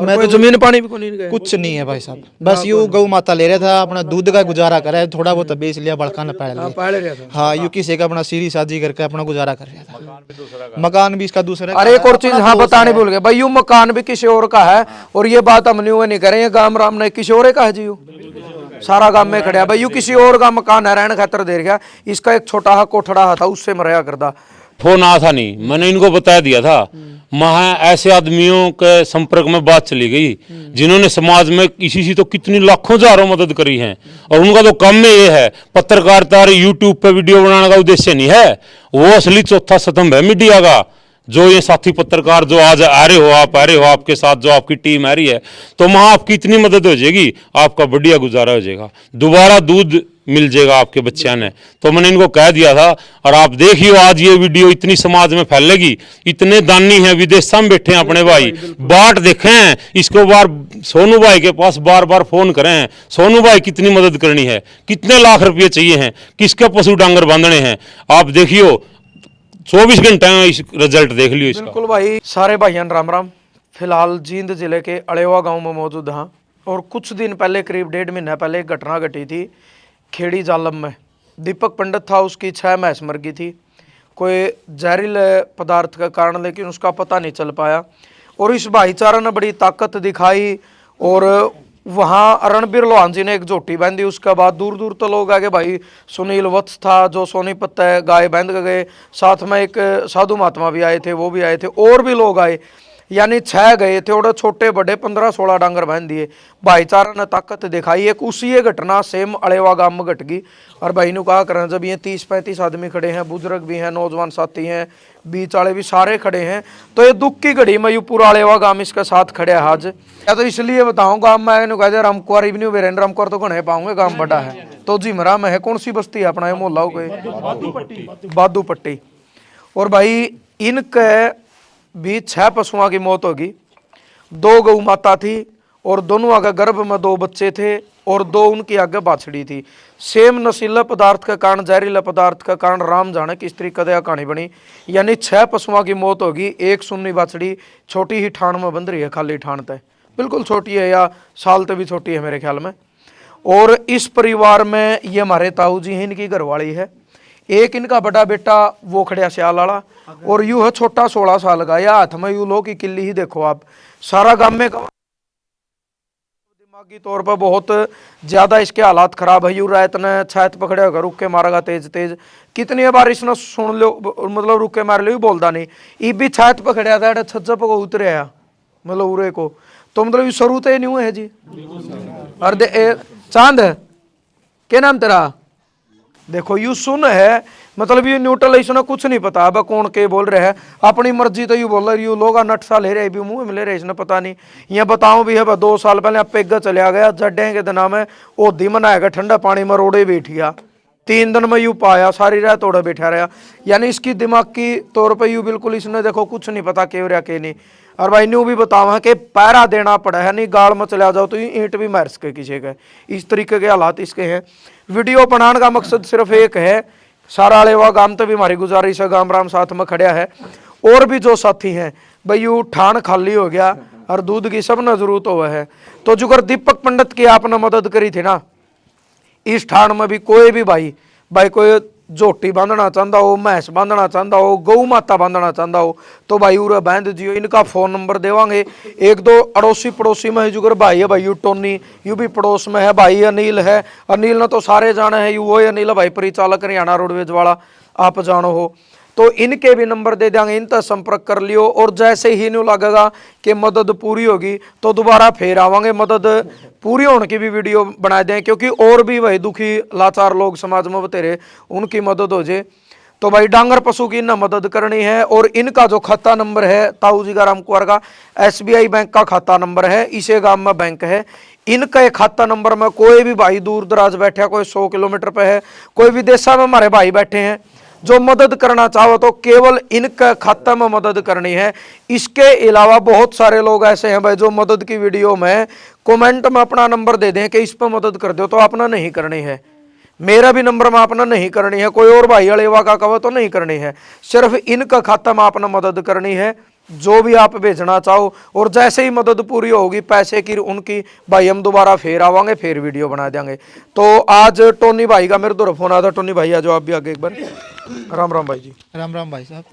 मैं कोई तो जमीन पानी भी को नहीं गया? कुछ नहीं है भाई साहब, बस यूँ गौ माता ले रहा था, अपना दूध का गुजारा कर रहा है, थोड़ा बहुत बेच लिया, बड़का न पाल हाँ, लिया। पाल रहा था। हाँ, यूँ किसी का अपना सीरी शादी करके अपना गुजारा कर रहा था। मकान भी इसका दूसरा अरे एक और चीज हाँ बताने भूल गए भाई, यू मकान भी किसी और का है, और ये बात हम न्यू नहीं करें, ये गांव राम ने किसी और का है जी, यू सारा गांव में खड़ा है भाई, यू किसी और का मकान है, रहने खातर दे गया। इसका एक छोटा हा कोठड़ा था, उससे मरया करदा। फोन आया था नहीं, मैंने इनको बता दिया था। वहाँ ऐसे आदमियों के संपर्क में बात चली गई जिन्होंने समाज में किसी से तो कितनी लाखों हजारों मदद करी है, और उनका तो काम में ये है, पत्रकारिता यूट्यूब पे वीडियो बनाने का उद्देश्य नहीं है, वो असली चौथा स्तंभ है मीडिया का। जो ये साथी पत्रकार जो आज आ रहे हो, आप आ रहे हो, आपके साथ जो आपकी टीम आ रही है, तो वहाँ आपकी इतनी मदद हो जाएगी, आपका बढ़िया गुजारा हो जाएगा, दोबारा दूध मिल जाएगा आपके बच्चा ने। तो मैंने इनको कह दिया था, और आप देखियो आज ये वीडियो इतनी समाज में फैलेगी, इतने दानी हैं विदेश में बैठे हैं अपने भाई, बाट देखें इसको, बार सोनू भाई के पास बार बार फोन करें, सोनू भाई कितनी मदद करनी है, कितने लाख रुपये चाहिए हैं, किसके पशु डांगर बांधने हैं, आप देखियो 24 घंटे में इस रिजल्ट देख लियो इसका। बिल्कुल भाई, सारे भाइयों राम राम। फिलहाल जींद जिले के अलेवा गांव में मौजूद हाँ, और कुछ दिन पहले करीब 1.5 महीना पहले एक घटना घटी थी खेड़ी जालम में। दीपक पंडित था, उसकी 6 भैंस मर गई थी कोई जहरीले पदार्थ के कारण, लेकिन उसका पता नहीं चल पाया। और इस भाईचारा ने बड़ी ताकत दिखाई, और वहाँ रणबीर लोहान जी ने एक झोटी बांधी। उसके बाद दूर दूर तो लोग आगे, भाई सुनील वत्स था जो सोनीपत है गाय बांध के गए, साथ में एक साधु महात्मा भी आए थे, वो भी आए थे, और भी लोग आए, यानी 6 गए थे, और छोटे बड़े 15-16 डांगर बांध दिए। भाईचारा ने ताकत दिखाई। एक उसी ये घटना सेम अलेवा गांव में घट गई। और भाई ने कहा करें, जब ये 30-35 आदमी खड़े हैं, बुजुर्ग भी हैं, नौजवान साथी हैं, बीच वाले भी सारे खड़े हैं, तो ये दुख की घड़ी में यू पूरा अलेवा गांव इसके साथ खड़े है आज। या तो इसलिए बताऊँ, गाँव में कह दे रामकुआर इवनी वीरेंद्र रामकुआर तो कौन है पाऊंगे, गाँव बड़ा है तो जिमरा में है। कौन सी बस्ती है अपना ये मोहल्ला कोई बादू पट्टी। और भाई इनके भी 6 पशुओं की मौत होगी। 2 गौ माता थी, और दोनों आगे गर्भ में 2 बच्चे थे, और 2 उनकी आगे बाछड़ी थी। सेम नशीला पदार्थ के कारण, जहरीला पदार्थ के कारण, राम जाने किस तरीके से कहानी बनी। यानी 6 पशुओं की मौत होगी। एक सुन्नी बाछड़ी छोटी ही ठाण में बंध रही है, खाली ठाण तय बिल्कुल छोटी है, या साल तो भी छोटी है मेरे ख्याल में। और इस परिवार में ये हमारे ताऊ जी हैं, इनकी घरवाली है, एक इनका बड़ा बेटा वो खड़िया सियाल वाला, और यू है छोटा 16 साल का, या हाथ में यू लो की किल्ली ही देखो आप। सारा गांव में दिमागी तौर पर बहुत ज्यादा इसके हालात खराब है। यू रात ने छात पकड़े होकर रुक के मारेगा तेज तेज, कितनी बार इसने सुन लो, मतलब रुक के मार लो, बोलता नहीं। ये भी छात पकड़िया था, छज्जा पर उतरे मतलब उरे को, तो मतलब शुरू तो नहीं हुए है जी। और चांद क्या नाम तेरा, देखो यू सुन है, मतलब ये न्यूट्रल है, इसने कुछ नहीं पता अब कौन के बोल रहे हैं, अपनी मर्जी तो यू बोल रहे, यू लोग नट सा ले रहे भी मुंह में ले रहे, इसने पता नहीं। यहाँ बताऊं भी है, 2 साल पहले पेगा चलिया गया जड्डे के दिना में, ओधी मनाएगा ठंडा पानी में रोड़े बैठिया, 3 दिन में यू पाया, सारी रात ओढ़े बैठा रहा। यानी इसकी दिमाग की तौर पर यू बिल्कुल, इसने देखो कुछ नहीं पता के रहा के नहीं। और भाई न्यू भी बतावा कि पैरा देना पड़ा है, नहीं गाड़ में चला जाओ तो ईंट भी मार सके किसी का, इस तरीके के हालात इसके हैं। वीडियो बनाने का मकसद सिर्फ एक है, सारा अलेवा गांव तो भी हमारी गुजारिश है, गांव राम साथ में खड़ा है, और भी जो साथी हैं भाई, यू ठाण खाली हो गया और दूध की सब न जरूरत हुआ है। तो जुगर दीपक पंडित की आपने मदद करी थी ना, इस ठाण में भी कोई भी भाई कोई झोटी बांधना चाहता हो, भैंस बांधना चाहता हो, गौ माता बांधना चाहता हो, तो भाई उरे बांध जियो। इनका फोन नंबर देवांगे। 1-2 अड़ोसी पड़ोसी में जुगर भाई है, भाई यू टोनी यू भी पड़ोस में है, भाई अनिल है, अनिल ने तो सारे जाने हैं, यू वो अनिल भाई परिचालक हरियाणा रोडवेज वाला, आप जानो हो, तो इनके भी नंबर दे देंगे, इन तक संपर्क कर लियो। और जैसे ही न्यू लगेगा कि मदद पूरी होगी तो दोबारा फिर आवांगे, मदद पूरी होने की भी वीडियो बना दें, क्योंकि और भी भाई दुखी लाचार लोग समाज में बतेरे, उनकी मदद हो जाए। तो भाई डांगर पशु की इन्हें मदद करनी है। और इनका जो खाता नंबर है ताऊ जी का रामकुआर का, SBI बैंक का खाता नंबर है, इसे गांव में बैंक है। इनका खाता नंबर में कोई भी भाई दूर दराज बैठे, कोई 100 किलोमीटर पे है, कोई विदेशा में हमारे भाई बैठे हैं, जो मदद करना चाहो तो केवल इनका खाता में मदद करनी है। इसके अलावा बहुत सारे लोग ऐसे हैं भाई जो मदद की वीडियो में कमेंट में अपना नंबर दे दें कि इस पर मदद कर दो, तो आपने नहीं करनी है। मेरा भी नंबर में आपने नहीं करनी है, कोई और भाई अलेवा का कहो तो नहीं करनी है, सिर्फ इनका खाता में आपने मदद करनी है। जो भी आप भेजना चाहो, और जैसे ही मदद पूरी होगी पैसे की उनकी भाई हम दोबारा फिर आवांगे, फिर वीडियो बना देंगे। तो आज टोनी भाई का मेरे दो फोन आया था। टोनी भाई आ जाओ आप भी आगे एक बार। राम राम भाई जी। राम राम भाई साहब।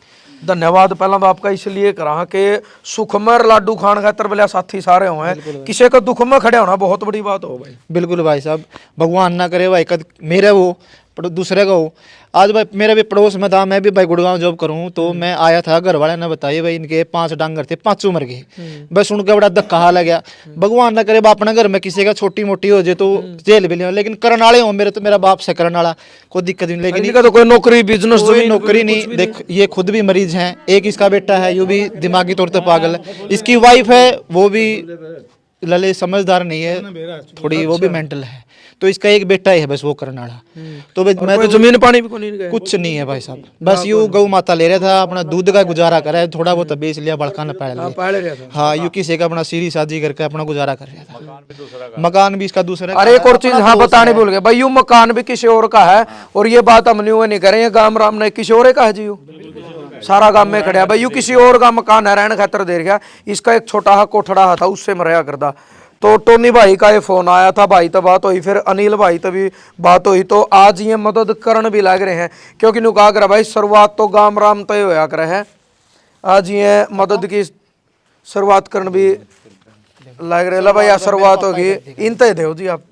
धन्यवाद पहला तो आपका इसलिए करा कि सुखमर लाडू खान खातर बोलिया साथी सारे हुए हैं, किसी का दुख में खड़े होना बहुत बड़ी बात हो भाई। बिल्कुल भाई साहब, भगवान ना करे भाई कद मेरे वो दूसरे का हो। आज भाई मेरा भी पड़ोस में था, मैं भी भाई गुड़गांव जॉब करूँ, तो मैं आया था, घर वाले ने बताया भाई इनके 5 डांगर थे, 5 मर गए। बस सुन के बड़ा धक्का हाल गया। भगवान ना करे अपने घर में किसी का छोटी मोटी हो जाए तो जेल भी ले, लेकिन करने वाले हो मेरे, तो मेरा बाप से करने वाला कोई दिक्कत नहीं। लेकिन इनका तो कोई नौकरी बिजनेस कोई नौकरी नहीं। देख ये खुद भी मरीज हैं, एक इसका बेटा है, ये भी दिमागी तौर पर पागल है, इसकी वाइफ है वो भी लले समझदार नहीं है थोड़ी, वो भी मेंटल है, तो इसका एक बेटा ही है बस वो करने वाला। तो मैं तो जमीन पानी भी नहीं कुछ नहीं है भाई साहब, बस यूं गौ माता ले रहा था, अपना दूध का गुजारा कर रहा है, थोड़ा बहुत बेच लिया, बड़का न पाल लिया। हाँ यूं किसी का अपना सीरी शादी करके अपना गुजारा कर रहा था। मकान भी इसका दूसरा। अरे एक और चीज हाँ बताने भूल गए भाई, यूं मकान भी किसी और का है, और ये बात हम नहीं करें, ये गांव राम ने किसी और का है जी, सारा गांव में खड़ा है भाई, यू किसी और का मकान है, रहने खातर दे गया। इसका एक छोटा हा कोठड़ा था, उससे मरया करता। तो टोनी भाई का ये फोन आया था भाई, तो बात हुई, फिर अनिल भाई तभी बात हुई, तो आज ये मदद करन भी लग रहे हैं, क्योंकि नु कहा कर भाई शुरुआत तो गाम राम तय होया कर है। आज ये मदद की शुरुआत करन भी लग रहे भाई, शुरुआत होगी इन तय दो जी। आप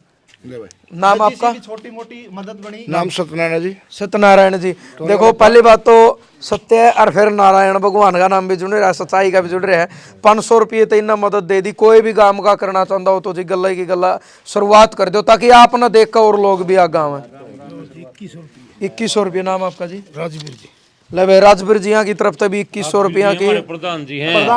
नाम आपका? छोटी मोटी मदद बनी। नाम सत्यनारायण जी। सत्यनारायण जी। देखो पहली बात तो सत्य है, और फिर नारायण भगवान का नाम भी जुड़ रहा है, सच्चाई का भी जुड़ रहा है। 500 रुपये तो इन्हें मदद दे दी। कोई भी गांव का करना चाहता हो तो जी गला की गला शुरुआत कर दो, ताकि आप ना देख कर और लोग भी आ गाँव में। 2100 रुपये। नाम आपका जी? राजवीर जी। ले भाई राजवीर जी यहाँ की तरफ से भी 2100 रुपया की। प्रधान जी हैं,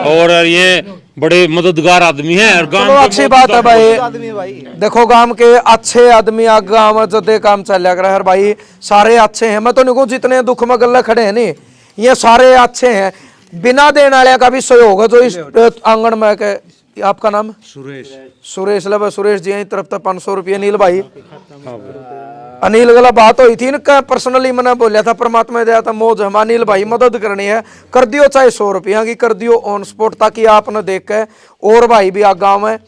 और ये बड़े मददगार आदमी हैं, और चलो अच्छी बात है भाई। देखो गांव के अच्छे आदमी आ गांव में जदे काम चल कर है भाई, सारे अच्छे हैं। मैं तो नहीं कहूँ जितने दुख में गले खड़े हैं नहीं, ये सारे अच्छे हैं। बिना देने वाले का भी सहयोग है जो इस आंगन में के। आपका नाम? सुरेश। सुरेश। ले सुरेश जी यही तरफ से 500 रुपये। नील भाई? अनिल गला बात हुई थी इनका, पर्सनली मैंने बोलिया था, परमात्मा दिया था मौज हम। अनिल भाई मदद करनी है कर दियो, चाहे 100 रुपया की कर दियो ऑन स्पॉट, ताकि आप न देख के और भाई भी आ गाँव में,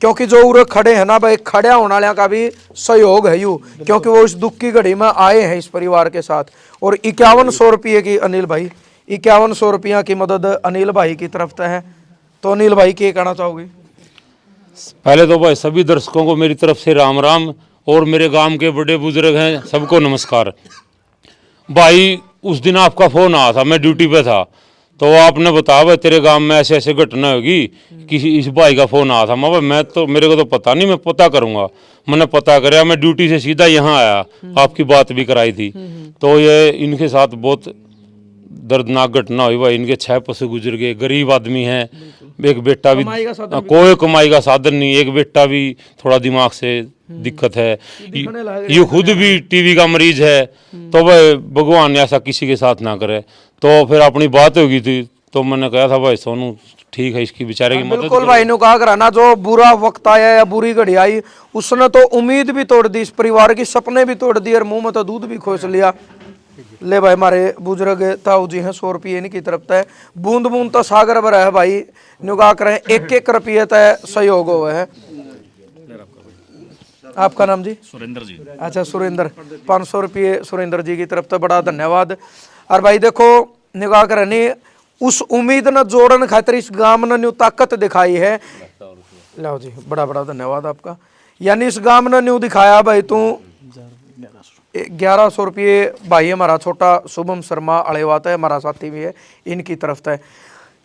क्योंकि जो उरे खड़े हैं ना भाई, खड़े होने वाले का भी सहयोग है यू, क्योंकि वो इस दुख की घड़ी में आए हैं इस परिवार के साथ। और 5100 रुपये की अनिल भाई, 5100 रुपया की मदद अनिल भाई की तरफ से है। तो अनिल भाई क्या कहना चाहोगे? पहले तो भाई सभी दर्शकों को मेरी तरफ से राम राम, और मेरे गांव के बड़े बुजुर्ग हैं सबको नमस्कार। भाई उस दिन आपका फोन आया था, मैं ड्यूटी पे था, तो आपने बताया भाई तेरे गांव में ऐसे ऐसे घटना होगी, किसी इस भाई का फोन आया था। मैं तो मेरे को तो पता नहीं, मैं पता करूंगा। मैंने पता कराया, मैं ड्यूटी से सीधा यहाँ आया, आपकी बात भी कराई थी। तो ये इनके साथ बहुत दर्दनाक घटना हुई भाई, इनके 6 पशु गुजर गए, गरीब आदमी हैं, एक बेटा भी कोई कमाई का साधन नहीं, एक बेटा भी थोड़ा दिमाग से दिक्कत है, ये खुद भी टीवी का मरीज है। तो भाई भगवान ऐसा किसी के साथ ना करे। तो फिर अपनी बात हो गई थी, तो मैंने कहा था भाई सोनू ठीक है, इसकी बेचारे की मदद। बिल्कुल भाई ने कहा कराना, जो बुरा वक्त आया या बुरी घड़ी आई, उसने तो उम्मीद भी तोड़ दी, इस परिवार की सपने भी तोड़ दिए, और मुंह में तो दूध भी खोस लिया। ले भाई हमारे बुजुर्ग ताऊ जी हैं, 100 रुपये इनकी तरफ से। बूंद बूंद तो सागर भरा है भाई, नुगा करें 1-1 रुपये तय सहयोग हुआ है। आपका नाम जी? सुरेंद्र जी। अच्छा सुरेंद्र, 500 रुपये सुरेंद्र जी की तरफ से बड़ा धन्यवाद। और भाई देखो निगाह करनी, उस उम्मीद न जोड़न खातिर इस गांव ने न्यू ताकत दिखाई है। लो जी बड़ा बड़ा धन्यवाद आपका। यानी इस गांव ने न्यू दिखाया भाई, तू 1100 रुपये भाई हमारा छोटा शुभम शर्मा अड़ेवात है, हमारा साथी भी है, इनकी तरफ से।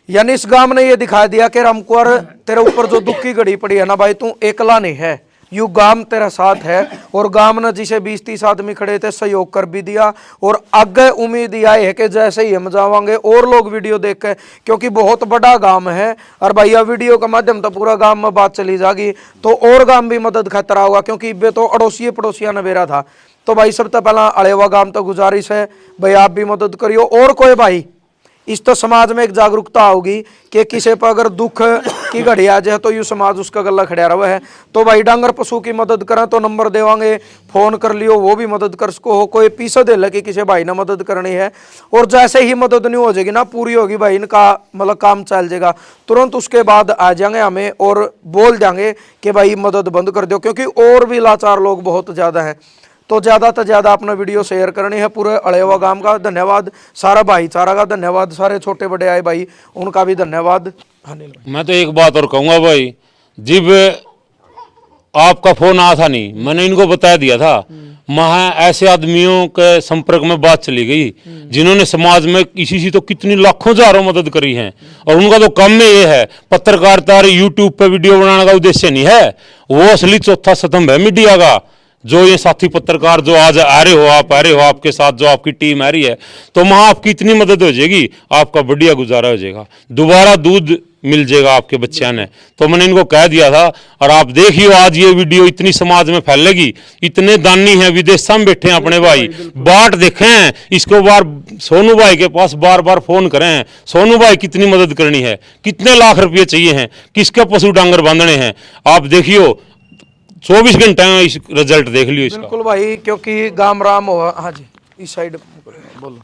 यानी इस गांव ने ये दिखा दिया कि रामकुआर तेरे ऊपर जो दुख की घड़ी पड़ी है ना भाई, तू एकला नहीं है, यू गांव तेरा साथ है। और गांव ने जिसे 20-30 आदमी खड़े थे सहयोग कर भी दिया, और आगे उम्मीद यह है कि जैसे ही हम जावांगे और लोग वीडियो देख के, क्योंकि बहुत बड़ा गांव है, और भैया वीडियो का माध्यम तो पूरा गांव में बात चली जाएगी, तो और गांव भी मदद खतरा होगा, क्योंकि इबे तो अड़ोसी पड़ोसिया ने बेरा था। तो भाई सबसे पहला अड़ेवा गांव तो गुजारिश है भाई आप भी मदद करियो, और कोई भाई इस तो समाज में एक जागरूकता होगी कि किसी पर अगर दुख कि घड़ी आ जाए तो यू समाज उसका गला खड़ा रहा है। तो भाई डांगर पशु की मदद करें तो नंबर देवांगे, फोन कर लियो, वो भी मदद कर सको हो। कोई पीछे दे लगे किसी भाई ने मदद करनी है, और जैसे ही मदद नहीं हो जाएगी ना पूरी होगी भाई, इनका मतलब काम चल जाएगा, तुरंत उसके बाद आ जाएंगे हमें और बोल देंगे कि भाई मदद बंद कर दो, क्योंकि और भी लाचार लोग बहुत ज़्यादा हैं। तो ज़्यादा से ज़्यादा अपना वीडियो शेयर करनी है। पूरे अड़ेवा गांव का धन्यवाद, सारा भाईचारा का धन्यवाद, सारे छोटे बड़े आए भाई उनका भी धन्यवाद। मैं तो एक बात और कहूँगा भाई, जब आपका फोन आया था नहीं, मैंने इनको बता दिया था, वहाँ ऐसे आदमियों के संपर्क में बात चली गई जिन्होंने समाज में किसी से तो कितनी लाखों हजारों मदद करी है, और उनका तो काम में ये है, पत्रकारिता यूट्यूब पे वीडियो बनाने का उद्देश्य नहीं है, वो असली चौथा स्तंभ है मीडिया का। जो ये साथी पत्रकार जो आज आ रहे हो, आप आ रहे हो, आपके साथ जो आपकी टीम आ रही है, तो वहाँ आपकी इतनी मदद हो जाएगी, आपका बढ़िया गुजारा हो जाएगा, दोबारा दूध मिल जाएगा आपके बच्चा ने। तो मैंने इनको कह दिया था, और आप देखियो आज ये वीडियो इतनी समाज में फैलेगी, इतने दानी हैं विदेश में बैठे हैं अपने भाई, बाट देखे हैं इसको, बार सोनू भाई के पास बार बार फोन करें, सोनू भाई कितनी मदद करनी है, कितने लाख रुपये चाहिए हैं, किसके पशु डांगर बांधने हैं, आप देखियो 24 घंटे में इस रिजल्ट देख लियो इसका। बिल्कुल भाई, क्योंकि गाम राम हो। हाँ जी, इस साइड बोलो।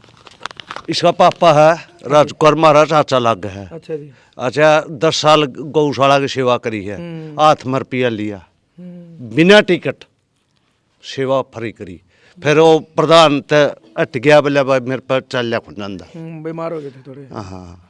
इसका पापा है राजकुमार महाराज, चाचा लग है। अच्छा जी। अच्छा 10 साल गौशाला की सेवा करी है, हाथ में रुपया लिया, बिना टिकट सेवा फ्री करी, फिर वो प्रधान ते हट गया, बोले भाई मेरे पर चल लिया खुनंदा, बीमार हो गए थे थोड़े। हाँ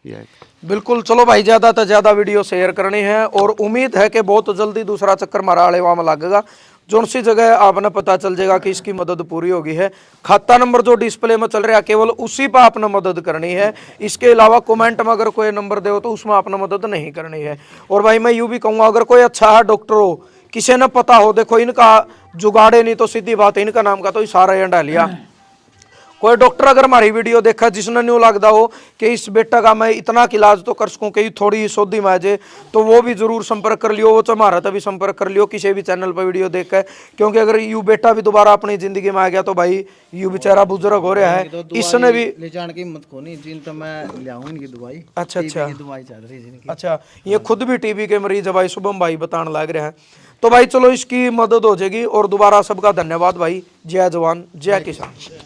ये बिल्कुल। चलो भाई, ज़्यादा से ज़्यादा वीडियो शेयर करनी है, और उम्मीद है कि बहुत जल्दी दूसरा चक्कर हमारा अलेवा में लगेगा, जो सी जगह आपने पता चल जाएगा कि इसकी मदद पूरी होगी है। खाता नंबर जो डिस्प्ले में चल रहा है केवल उसी पर आपने मदद करनी है, इसके अलावा कमेंट में अगर कोई नंबर दे तो उसमें आपने मदद नहीं करनी है। और भाई मैं यूँ भी कहूँगा, अगर कोई अच्छा है डॉक्टर हो, किसी ने पता हो, देखो इनका जुगाड़े नहीं तो सीधी बात है, इनका नाम का तो इशारा एंड लिया। कोई डॉक्टर अगर हमारी वीडियो देखा जिसने न्यू लगता हो कि इस बेटा का मैं इतना इलाज तो कर सकूँ कि थोड़ी सौदी में आ जाए, तो वो भी जरूर संपर्क कर लियो, वो हमारा तभी संपर्क कर लियो किसी भी चैनल पर वीडियो देख कर, क्योंकि अगर यू बेटा भी दोबारा अपनी जिंदगी में आ गया तो भाई यू बेचारा बुजुर्ग हो रहा है, इसने भी ले जाने की हिम्मत को नहीं, जिन तो मैं ले आऊं इनकी दवाई। अच्छा अच्छा दवाई चल रही है जिनकी। अच्छा, ये खुद भी टीबी के मरीज है भाई, शुभम भाई बताने लग रहे हैं। तो भाई चलो इसकी मदद हो जाएगी, और दोबारा सबका धन्यवाद भाई। जय जवान जय किसान।